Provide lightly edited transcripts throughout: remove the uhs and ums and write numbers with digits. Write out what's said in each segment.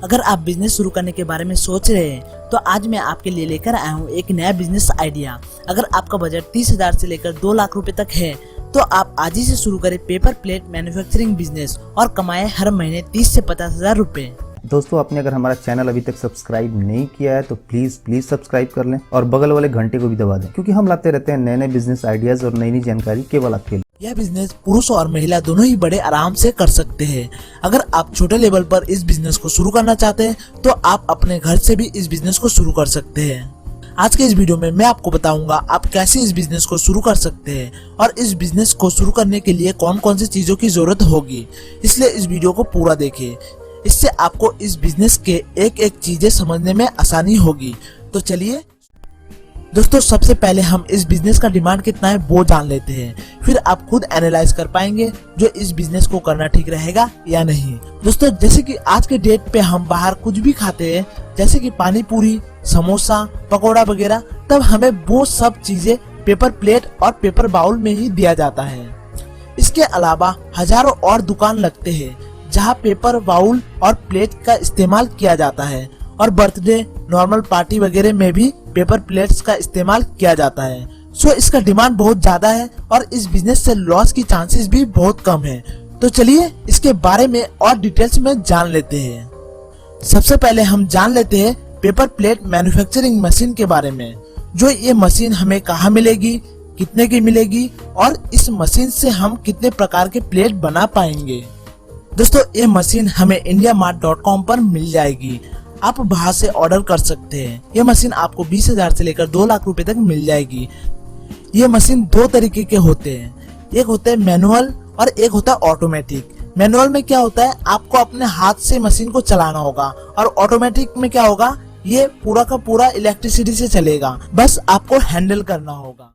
अगर आप बिजनेस शुरू करने के बारे में सोच रहे हैं तो आज मैं आपके लिए लेकर आया हूँ एक नया बिजनेस आइडिया। अगर आपका बजट 30,000 से लेकर 2 लाख रुपए तक है तो आप आज ही से शुरू करें पेपर प्लेट मैन्युफैक्चरिंग बिजनेस और कमाएं हर महीने 30 से 50,000 रुपए। दोस्तों, आपने अगर हमारा चैनल अभी तक सब्सक्राइब नहीं किया है तो प्लीज सब्सक्राइब कर लें और बगल वाले घंटे को भी दबा दें, क्योंकि हम लाते रहते हैं नए नए बिजनेस आइडियाज और नई नई जानकारी केवल आपके लिए। यह बिजनेस पुरुष और महिला दोनों ही बड़े आराम से कर सकते हैं। अगर आप छोटे लेवल पर इस बिजनेस को शुरू करना चाहते हैं तो आप अपने घर से भी इस बिजनेस को शुरू कर सकते हैं। आज के इस वीडियो में मैं आपको बताऊंगा आप कैसे इस बिजनेस को शुरू कर सकते हैं और इस बिजनेस को शुरू करने के लिए कौन कौन सी चीजों की जरूरत होगी, इसलिए इस वीडियो को पूरा देखिए। इससे आपको इस बिजनेस के एक एक चीजें समझने में आसानी होगी। तो चलिए दोस्तों, सबसे पहले हम इस बिजनेस का डिमांड कितना है वो जान लेते हैं, फिर आप खुद एनालाइज कर पाएंगे जो इस बिजनेस को करना ठीक रहेगा या नहीं। दोस्तों, जैसे कि आज के डेट पे हम बाहर कुछ भी खाते हैं, जैसे कि पानी पूरी, समोसा, पकोड़ा वगैरह, तब हमें वो सब चीजें पेपर प्लेट और पेपर बाउल में ही दिया जाता है। इसके अलावा हजारों और दुकान लगते हैं जहाँ पेपर बाउल और प्लेट का इस्तेमाल किया जाता है और बर्थडे, नॉर्मल पार्टी वगैरह में भी पेपर प्लेट्स का इस्तेमाल किया जाता है। सो इसका डिमांड बहुत ज्यादा है और इस बिजनेस से लॉस की चांसेस भी बहुत कम है। तो चलिए इसके बारे में और डिटेल्स में जान लेते हैं। सबसे पहले हम जान लेते हैं पेपर प्लेट मैन्युफैक्चरिंग मशीन के बारे में। जो ये मशीन हमें कहाँ मिलेगी, कितने की मिलेगी और इस मशीन से हम कितने प्रकार के प्लेट बना पाएंगे। दोस्तों, ये मशीन हमें indiamart.com पर मिल जाएगी। आप वहां से ऑर्डर कर सकते हैं। ये मशीन आपको 20,000 से लेकर 2 लाख रुपए तक मिल जाएगी। ये मशीन 2 तरीके के होते हैं, एक होता है मैनुअल और एक होता है ऑटोमेटिक। मैनुअल में क्या होता है, आपको अपने हाथ से मशीन को चलाना होगा और ऑटोमेटिक में क्या होगा, ये पूरा का पूरा इलेक्ट्रिसिटी से चलेगा, बस आपको हैंडल करना होगा।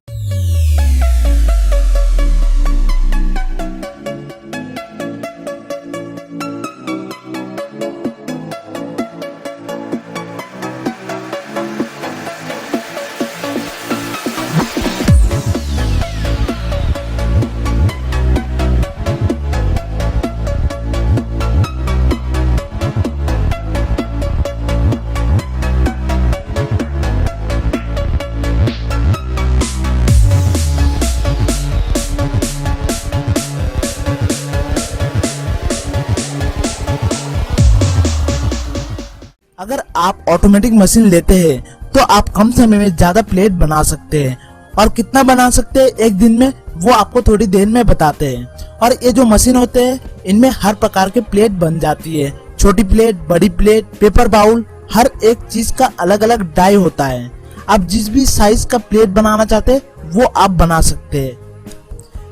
अगर आप ऑटोमेटिक मशीन लेते हैं तो आप कम समय में ज्यादा प्लेट बना सकते हैं। और कितना बना सकते हैं एक दिन में, वो आपको थोड़ी देर में बताते हैं। और ये जो मशीन होते हैं इनमें हर प्रकार के प्लेट बन जाती है, छोटी प्लेट, बड़ी प्लेट, पेपर बाउल, हर एक चीज का अलग अलग डाई होता है। आप जिस भी साइज का प्लेट बनाना चाहते हैं वो आप बना सकते हैं।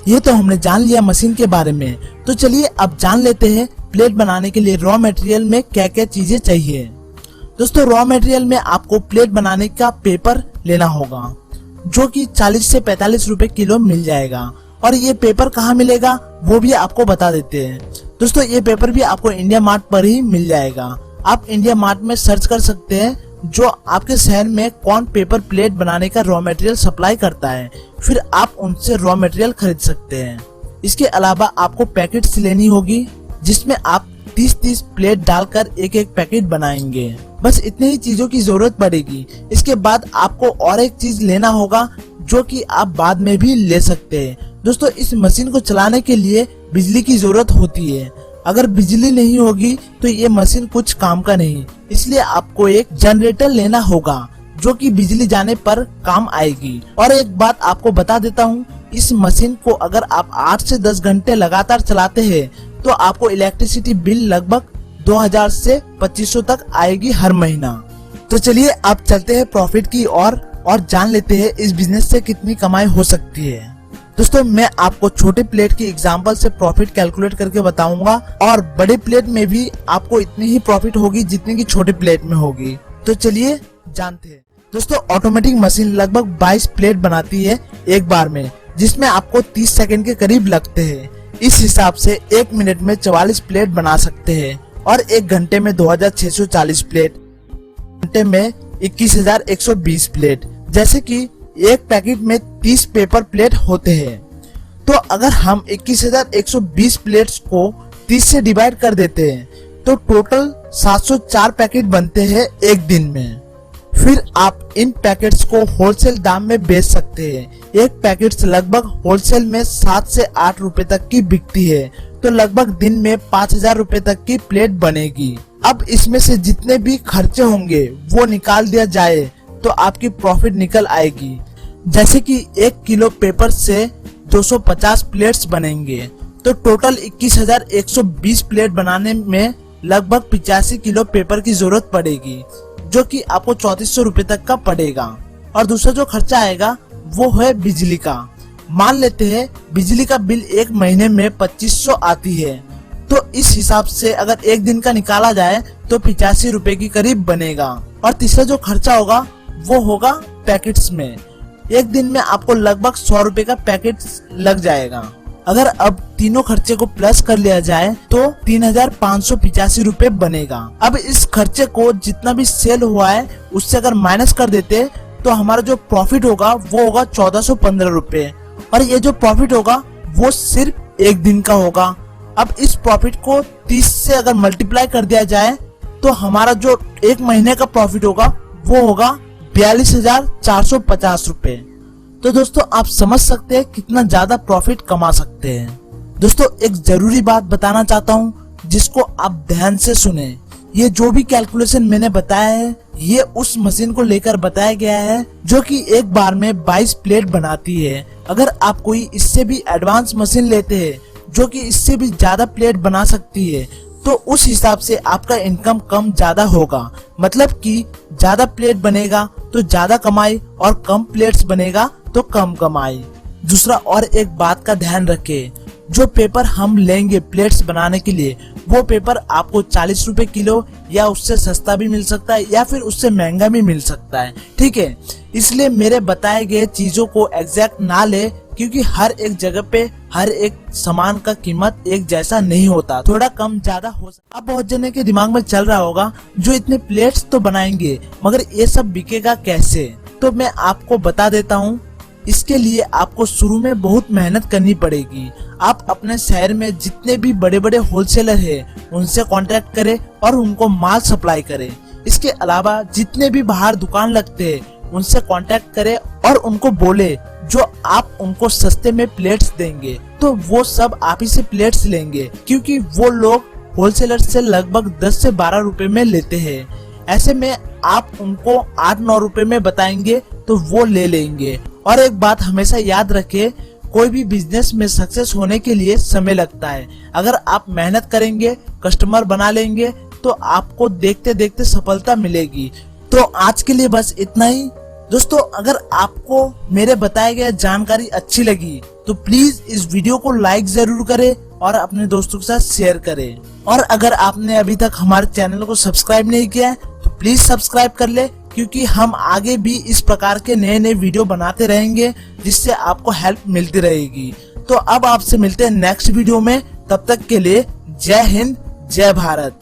ये तो हमने जान लिया मशीन के बारे में। तो चलिए अब जान लेते हैं प्लेट बनाने के लिए रॉ मटेरियल में क्या क्या चीजें चाहिए। दोस्तों, रॉ मटेरियल में आपको प्लेट बनाने का पेपर लेना होगा जो कि 40 से 45 रुपए किलो मिल जाएगा। और ये पेपर कहाँ मिलेगा वो भी आपको बता देते हैं। दोस्तों, ये पेपर भी आपको इंडिया मार्ट पर ही मिल जाएगा। आप इंडिया मार्ट में सर्च कर सकते हैं जो आपके शहर में कौन पेपर प्लेट बनाने का रॉ मटेरियल सप्लाई करता है, फिर आप उनसे रॉ मटेरियल खरीद सकते हैं। इसके अलावा आपको पैकेट्स लेनी होगी जिसमें आप 30-30 प्लेट डालकर एक एक पैकेट बनाएंगे। बस इतनी ही चीजों की जरूरत पड़ेगी। इसके बाद आपको और एक चीज लेना होगा जो कि आप बाद में भी ले सकते हैं। दोस्तों, इस मशीन को चलाने के लिए बिजली की जरूरत होती है। अगर बिजली नहीं होगी तो ये मशीन कुछ काम का नहीं, इसलिए आपको एक जनरेटर लेना होगा जो कि बिजली जाने पर काम आएगी। और एक बात आपको बता देता हूँ, इस मशीन को अगर आप 8 से 10 घंटे लगातार चलाते हैं तो आपको इलेक्ट्रिसिटी बिल लगभग 2000 से 2500 तक आएगी हर महीना। तो चलिए अब चलते हैं प्रॉफिट की और जान लेते हैं इस बिजनेस से कितनी कमाई हो सकती है। दोस्तों, मैं आपको छोटे प्लेट की एग्जांपल से प्रॉफिट कैलकुलेट करके बताऊंगा और बड़े प्लेट में भी आपको इतनी ही प्रॉफिट होगी जितनी की छोटे प्लेट में होगी। तो चलिए जानते हैं। दोस्तों, ऑटोमेटिक मशीन लगभग 22 प्लेट बनाती है एक बार में, जिसमें आपको 30 सेकंड के करीब लगते हैं। इस हिसाब से 1 मिनट में 44 प्लेट बना सकते हैं और 1 घंटे में 2640 प्लेट, घंटे में 21,120 प्लेट। जैसे कि एक पैकेट में 30 पेपर प्लेट होते हैं, तो अगर हम 21,120 प्लेट्स को 30 से डिवाइड कर देते हैं तो टोटल 704 पैकेट बनते हैं एक दिन में। फिर आप इन पैकेट्स को होलसेल दाम में बेच सकते हैं। एक पैकेट लगभग होलसेल में 7 से 8 रुपए तक की बिकती है, तो लगभग दिन में 5000 रुपए तक की प्लेट बनेगी। अब इसमें से जितने भी खर्चे होंगे वो निकाल दिया जाए तो आपकी प्रॉफिट निकल आएगी। जैसे कि 1 किलो पेपर से 250 प्लेट्स बनेंगे, तो टोटल 21,120 प्लेट बनाने में लगभग 85 किलो पेपर की जरूरत पड़ेगी, जो कि आपको 3400 रुपए तक का पड़ेगा। और दूसरा जो खर्चा आएगा वो है बिजली का। मान लेते हैं बिजली का बिल एक महीने में 2500 आती है, तो इस हिसाब से अगर एक दिन का निकाला जाए तो 85 रुपए की करीब बनेगा। और तीसरा जो खर्चा होगा वो होगा पैकेट्स में। एक दिन में आपको लगभग 100 रुपए का पैकेट लग जाएगा। अगर अब तीनों खर्चे को प्लस कर लिया जाए तो 3585 रुपए बनेगा। अब इस खर्चे को जितना भी सेल हुआ है उससे अगर माइनस कर देते तो हमारा जो प्रॉफिट होगा वो होगा 1415 रुपए। और ये जो प्रॉफिट होगा वो सिर्फ एक दिन का होगा। अब इस प्रॉफिट को 30 से अगर मल्टीप्लाई कर दिया जाए तो हमारा जो एक महीने का प्रॉफिट होगा वो होगा 42,450 रुपए। तो दोस्तों आप समझ सकते हैं कितना ज्यादा प्रॉफिट कमा सकते हैं। दोस्तों एक जरूरी बात बताना चाहता हूँ जिसको आप ध्यान से सुने। ये जो भी कैलकुलेशन मैंने बताया है ये उस मशीन को लेकर बताया गया है जो कि एक बार में 22 प्लेट बनाती है। अगर आप कोई इससे भी एडवांस मशीन लेते हैं जो कि इससे भी ज्यादा प्लेट बना सकती है तो उस हिसाब से आपका इनकम कम ज्यादा होगा। मतलब कि ज्यादा प्लेट बनेगा तो ज्यादा कमाई और कम प्लेट्स बनेगा तो कम कमाई। दूसरा और एक बात का ध्यान रखें, जो पेपर हम लेंगे प्लेट्स बनाने के लिए वो पेपर आपको 40 रुपए किलो या उससे सस्ता भी मिल सकता है या फिर उससे महंगा भी मिल सकता है, ठीक है। इसलिए मेरे बताए गए चीजों को एग्जैक्ट ना ले, क्योंकि हर एक जगह पे हर एक सामान का कीमत एक जैसा नहीं होता, थोड़ा कम ज्यादा हो सकता। अब बहुत जने के दिमाग में चल रहा होगा जो इतने प्लेट्स तो बनाएंगे मगर ये सब बिकेगा कैसे। तो मैं आपको बता देता हूँ। इसके लिए आपको शुरू में बहुत मेहनत करनी पड़ेगी। आप अपने शहर में जितने भी बड़े बड़े होलसेलर हैं उनसे कांटेक्ट करें और उनको माल सप्लाई करें। इसके अलावा जितने भी बाहर दुकान लगते हैं उनसे कांटेक्ट करें और उनको बोले जो आप उनको सस्ते में प्लेट्स देंगे तो वो सब आप ही से प्लेट्स लेंगे, क्योंकि वो लोग होलसेलर से लगभग 10 से 12 रुपए में लेते हैं। ऐसे में आप उनको 8-9 रुपए में बताएंगे तो वो ले लेंगे। और एक बात हमेशा याद रखें, कोई भी बिजनेस में सक्सेस होने के लिए समय लगता है। अगर आप मेहनत करेंगे, कस्टमर बना लेंगे तो आपको देखते देखते सफलता मिलेगी। तो आज के लिए बस इतना ही। दोस्तों अगर आपको मेरे बताए गए जानकारी अच्छी लगी तो प्लीज इस वीडियो को लाइक जरूर करें और अपने दोस्तों के साथ शेयर करें। और अगर आपने अभी तक हमारे चैनल को सब्सक्राइब नहीं किया है तो प्लीज सब्सक्राइब कर ले, क्योंकि हम आगे भी इस प्रकार के नए नए वीडियो बनाते रहेंगे जिससे आपको हेल्प मिलती रहेगी। तो अब आपसे मिलते हैं नेक्स्ट वीडियो में। तब तक के लिए जय हिंद, जय भारत।